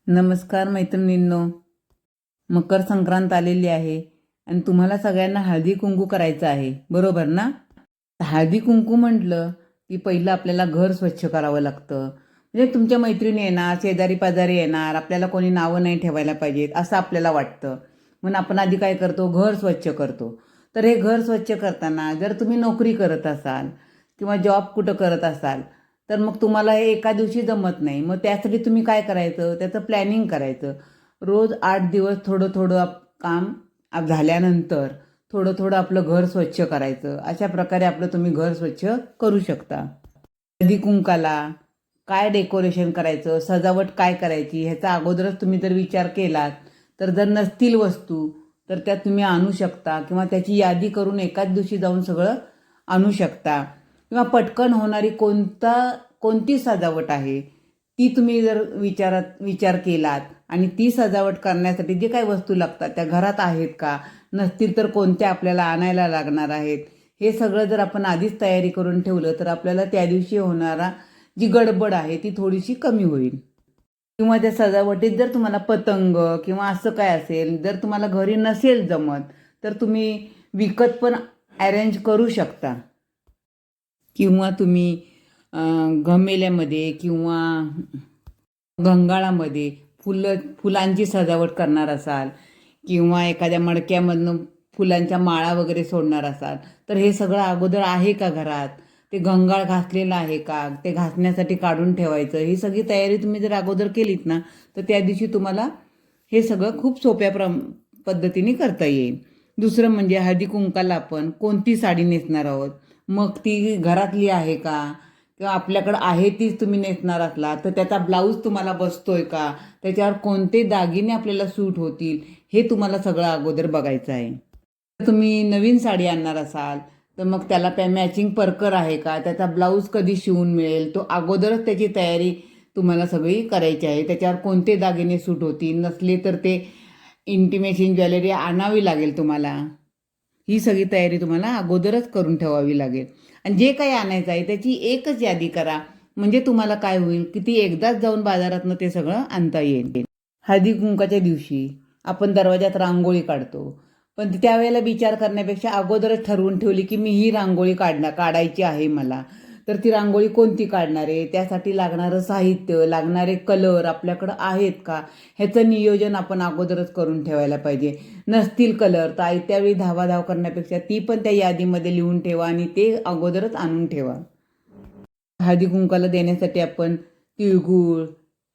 नमस्कार मैत्रिणींनो, मकर संक्रांत आलेली आहे आणि तुम्हाला सगळ्यांना हळदी कुंकू करायचं आहे, बरोबर ना? हळदी कुंकू म्हटलं की पहिलं आपल्याला घर स्वच्छ करावं लागतं. म्हणजे तुमच्या मैत्रिणी येणार, शेजारी पाजारी येणार, आपल्याला कोणी नावं नाही ठेवायला पाहिजेत असं आपल्याला वाटतं. म्हणून आपण आधी काय करतो, घर स्वच्छ करतो. तर हे घर स्वच्छ करताना जर तुम्ही नोकरी करत असाल किंवा जॉब कुठं करत असाल तर मग तुम्हाला हे एका दिवशी जमत नाही. मग त्यासाठी तुम्ही काय करायचं, त्याचं प्लॅनिंग करायचं. रोज 8 दिवस थोडं थोडं काम झाल्यानंतर थोडं थोडं आपलं घर स्वच्छ करायचं. अशा प्रकारे आपलं तुम्ही घर स्वच्छ करू शकता. हळदी कुंकाला काय डेकोरेशन करायचं, सजावट काय करायची ह्याचा अगोदरच तुम्ही जर विचार केलात तर जर नसतील वस्तू तर त्या तुम्ही आणू शकता किंवा त्याची यादी करून एकाच दिवशी जाऊन सगळं आणू शकता. किंवा पटकन होणारी कोणती सजावट आहे ती तुम्ही जर विचार केलात आणि ती सजावट करण्यासाठी जे काही वस्तू लागतात त्या घरात आहेत का, नसतील तर कोणत्या आपल्याला आणायला लागणार आहेत, हे सगळं जर आपण आधीच तयारी करून ठेवलं तर आपल्याला त्या दिवशी होणारा जी गडबड आहे ती थोडीशी कमी होईल. किंवा त्या सजावटीत जर तुम्हाला पतंग किंवा असं काय असेल, जर तुम्हाला घरी नसेल जमत तर तुम्ही विकत पण अरेंज करू शकता. किंवा तुम्ही गमेल्यामध्ये किंवा घंगाळामध्ये फुलांची सजावट करणार असाल किंवा एखाद्या मडक्यामधनं फुलांच्या माळा वगैरे सोडणार असाल तर हे सगळं अगोदर आहे का घरात, ते घंगाळ घासलेलं आहे का, ते घासण्यासाठी काढून ठेवायचं. ही सगळी तयारी तुम्ही जर अगोदर केलीत ना तर त्या दिवशी तुम्हाला हे सगळं खूप सोप्या पद्धतीने करता येईल. दुसरं म्हणजे हळदी कुंकाला आपण कोणती साडी नेसणार आहोत, मग ती घरातली आहे का किंवा आपल्याकडं आहे तीच तुम्ही नेसणार असला तर त्याचा ब्लाऊज तुम्हाला बसतोय का, त्याच्यावर कोणते दागिने आपल्याला सूट होतील हे तुम्हाला सगळं अगोदर बघायचं आहे. जर तुम्ही नवीन साडी आणणार असाल तर मग त्याला मॅचिंग परकर आहे का, त्याचा ब्लाऊज कधी शिवून मिळेल, तो अगोदरच त्याची तयारी तुम्हाला सगळी करायची आहे. त्याच्यावर कोणते दागिने सूट होतील, नसले तर ते इंटिमेशन ज्वेलरी आणावी लागेल तुम्हाला. ही सगळी तयारी तुम्हाला अगोदरच करून ठेवावी लागेल. आणि जे काही आणायचं आहे त्याची एकच यादी करा, म्हणजे तुम्हाला काय होईल की ती एकदाच जाऊन बाजारातनं ते सगळं आणता येईल. हळदी कुंकाच्या दिवशी आपण दरवाजात रांगोळी काढतो, पण त्यावेळेला विचार करण्यापेक्षा अगोदरच ठरवून ठेवली की मी ही रांगोळी काढायची आहे मला, तर ती रांगोळी कोणती काढणार आहे, त्यासाठी लागणारं साहित्य, लागणारे कलर आपल्याकडं आहेत का, ह्याचं नियोजन आपण अगोदरच करून ठेवायला पाहिजे. नसतील कलर तर त्यावेळी धावाधाव करण्यापेक्षा ती पण त्या यादीमध्ये लिहून ठेवा आणि ते अगोदरच आणून ठेवा. हळदी कुंकाला देण्यासाठी आपण तिळगुळ,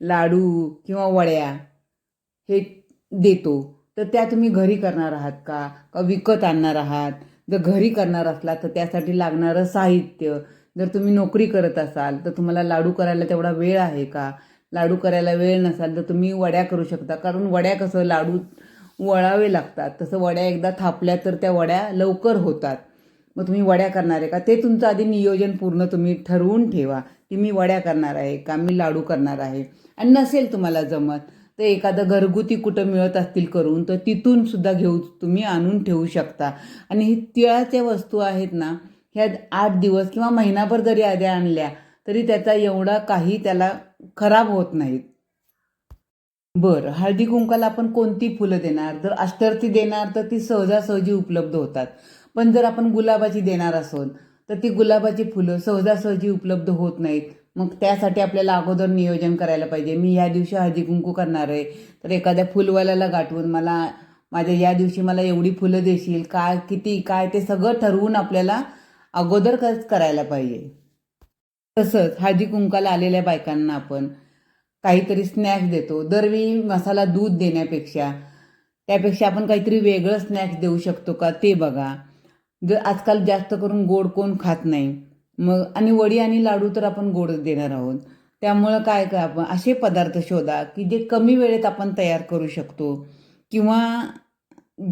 लाडू किंवा वड्या हे देतो. तर त्या तुम्ही घरी करणार आहात का विकत आणणार आहात? जर घरी करणार असला तर त्यासाठी लागणारं साहित्य, जर तुम्ही नोकरी करत असाल तर तुम्हाला लाडू करायला तेवढा वेळ आहे का, लाडू करायला वेळ नसाल तर तुम्ही वड्या करू शकता. कारण वड्या कसं लाडू वळावे लागतात, तसं वड्या एकदा थापल्या तर त्या वड्या लवकर होतात. मग तुम्ही वड्या करणार आहे का ते तुमचं आधी नियोजन पूर्ण तुम्ही ठरवून ठेवा की मी वड्या करणार आहे का मी लाडू करणार आहे. आणि नसेल तुम्हाला जमत तर एखादं घरगुती कुठं मिळत असतील करून तर तिथून सुद्धा तुम्ही आणून ठेवू शकता. आणि ही तिळाच्या वस्तू आहेत ना, ह्या 8 दिवस किंवा महिनाभर जरी आधी आणल्या तरी त्याचा एवढा काही त्याला खराब होत नाहीत. बरं, हळदी कुंकाला आपण कोणती फुलं देणार? जर अष्टरची देणार तर ती सहजासहजी उपलब्ध होतात. पण जर आपण गुलाबाची देणार असोल तर ती गुलाबाची फुलं सहजासहजी उपलब्ध होत नाहीत. मग त्यासाठी आपल्याला अगोदर नियोजन करायला पाहिजे. मी या दिवशी हळदी कुंकू करणार आहे तर एखाद्या फुलवाल्याला गाठवून माझ्या या दिवशी मला एवढी फुलं देशील काय, किती काय, ते सगळं ठरवून आपल्याला अगोदर करायला पाहिजे. तसंच हळदी कुंकाला आलेल्या बायकांना आपण काहीतरी स्नॅक्स देतो. दरवेळी मसाला दूध देण्यापेक्षा त्यापेक्षा आपण काहीतरी वेगळं स्नॅक्स देऊ शकतो का ते बघा. जर आजकाल जास्त करून गोड कोण खात नाही, मग आणि वडी आणि लाडू तर आपण गोडच देणार आहोत. त्यामुळं काय काय आपण असे पदार्थ शोधा की जे कमी वेळेत आपण तयार करू शकतो किंवा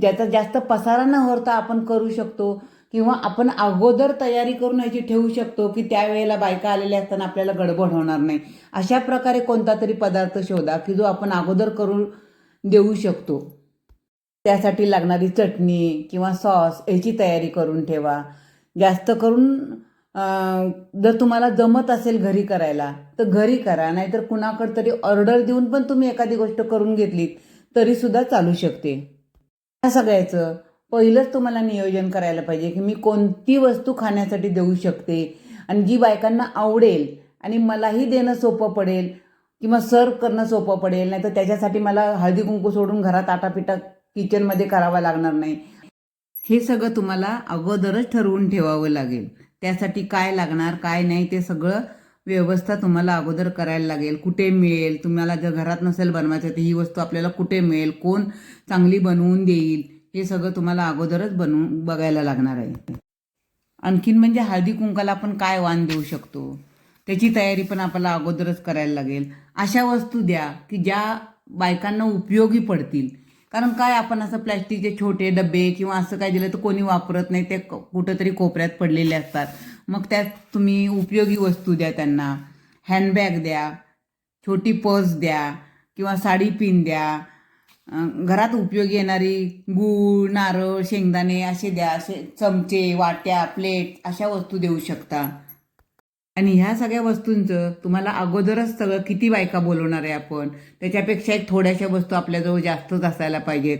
ज्याचा जास्त पसारा न होता आपण करू शकतो किंवा आपण अगोदर तयारी करून ह्याची ठेवू शकतो की त्यावेळेला बायका आलेल्या असताना आपल्याला गडबड होणार नाही. अशा प्रकारे कोणता तरी पदार्थ शोधा की जो आपण अगोदर करून देऊ शकतो. त्यासाठी लागणारी चटणी किंवा सॉस ह्याची तयारी करून ठेवा. जास्त करून जर तुम्हाला जमत असेल घरी करायला तर घरी करा, नाहीतर कुणाकडे तरी ऑर्डर देऊन पण तुम्ही एखादी गोष्ट करून घेतलीत तरीसुद्धा चालू शकते. या सगळ्याचं पहिलंच तुम्हाला नियोजन करायला पाहिजे की मी कोणती वस्तू खाण्यासाठी देऊ शकते आणि जी बायकांना आवडेल आणि मलाही देणं सोपं पडेल किंवा सर्व करणं सोपं पडेल. नाही तर त्याच्यासाठी मला हळदी कुंकू सोडून घरात आटापिटा किचनमध्ये करावा लागणार नाही. हे सगळं तुम्हाला अगोदरच ठरवून ठेवावं लागेल. त्यासाठी काय लागणार काय नाही ते सगळं व्यवस्था तुम्हाला अगोदर करायला लागेल. कुठे मिळेल, तुम्हाला जर घरात नसेल बनवायचं तर ही वस्तू आपल्याला कुठे मिळेल, कोण चांगली बनवून देईल, हे सगळं तुम्हाला अगोदरच बनवून बघायला लागणार आहे. आणखीन म्हणजे हळदी कुंकाला आपण काय वाण देऊ शकतो त्याची तयारी पण आपल्याला अगोदरच करायला लागेल. अशा वस्तू द्या की ज्या बायकांना उपयोगी पडतील. कारण काय आपण असं प्लॅस्टिकचे छोटे डबे किंवा असं काय दिलं तर कोणी वापरत नाही, ते कुठंतरी कोपऱ्यात पडलेले असतात. मग त्यात तुम्ही उपयोगी वस्तू द्या त्यांना. हँडबॅग द्या, छोटी पर्स द्या किंवा साडी पिन द्या. घरात उपयोगी येणारी गूळ, नारळ, शेंगदाणे असे द्या. असे चमचे, वाट्या, प्लेट अशा वस्तू देऊ शकता. आणि ह्या सगळ्या वस्तूंचं तुम्हाला अगोदरच सगळं किती बायका बोलवणार आहे आपण, त्याच्यापेक्षा एक थोड्याशा वस्तू आपल्याजवळ जास्तच असायला पाहिजेत.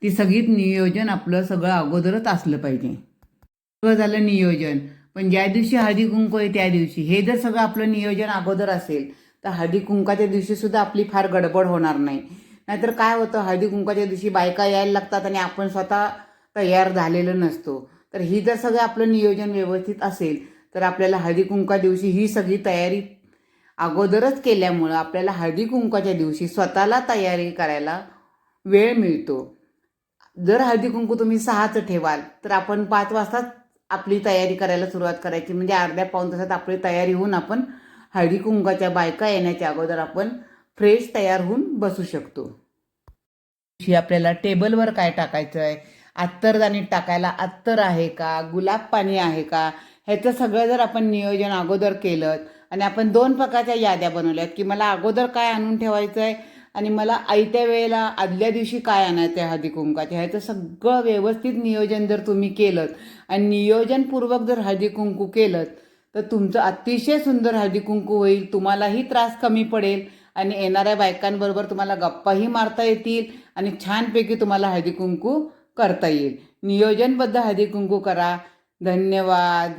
ती सगळी नियोजन आपलं सगळं अगोदरच असलं पाहिजे. सगळं झालं नियोजन, पण ज्या दिवशी हळदी कुंकू आहे त्या दिवशी हे जर सगळं आपलं नियोजन अगोदर असेल तर हळदी कुंकाच्या दिवशी सुद्धा आपली फार गडबड होणार नाही. नाहीतर काय होतं, हळदी कुंकाच्या दिवशी बायका यायला लागतात आणि आपण स्वतः तयार झालेलं नसतो. तर ही जर सगळं आपलं नियोजन व्यवस्थित असेल तर आपल्याला हळदी कुंका दिवशी ही सगळी तयारी अगोदरच केल्यामुळं आपल्याला हळदी कुंकाच्या दिवशी स्वतःला तयारी करायला वेळ मिळतो. जर हळदी कुंकू तुम्ही 6चं ठेवाल तर आपण 5 वाजताच आपली तयारी करायला सुरुवात करायची. म्हणजे अर्ध्या पाऊण तासात आपली तयारी होऊन आपण हळदी कुंकाच्या बायका येण्याच्या अगोदर आपण फ्रेश तयार होऊन बसू शकतो. आपल्याला टेबलवर काय टाकायचं आहे, अत्तरदाणीत टाकायला अत्तर आहे का, गुलाब पाणी आहे का, ह्याचं सगळं जर आपण नियोजन अगोदर केलं आणि आपण 2 प्रकारच्या याद्या बनवल्यात की मला अगोदर काय आणून ठेवायचं आहे आणि मला आयत्या वेळेला आदल्या दिवशी काय आणायचं आहे हळदी कुंकाच्या, ह्याचं सगळं व्यवस्थित नियोजन जर तुम्ही केलं आणि नियोजनपूर्वक जर हळदी कुंकू केलं तर तुमचं अतिशय सुंदर हळदी कुंकू होईल. तुम्हालाही त्रास कमी पडेल आणि येणाऱ्या बायकांबरोबर तुम्हाला गप्पाही मारता येतील आणि छानपैकी तुम्हाला हळदी कुंकू करता येईल. नियोजनबद्ध हळदी कुंकू करा. धन्यवाद.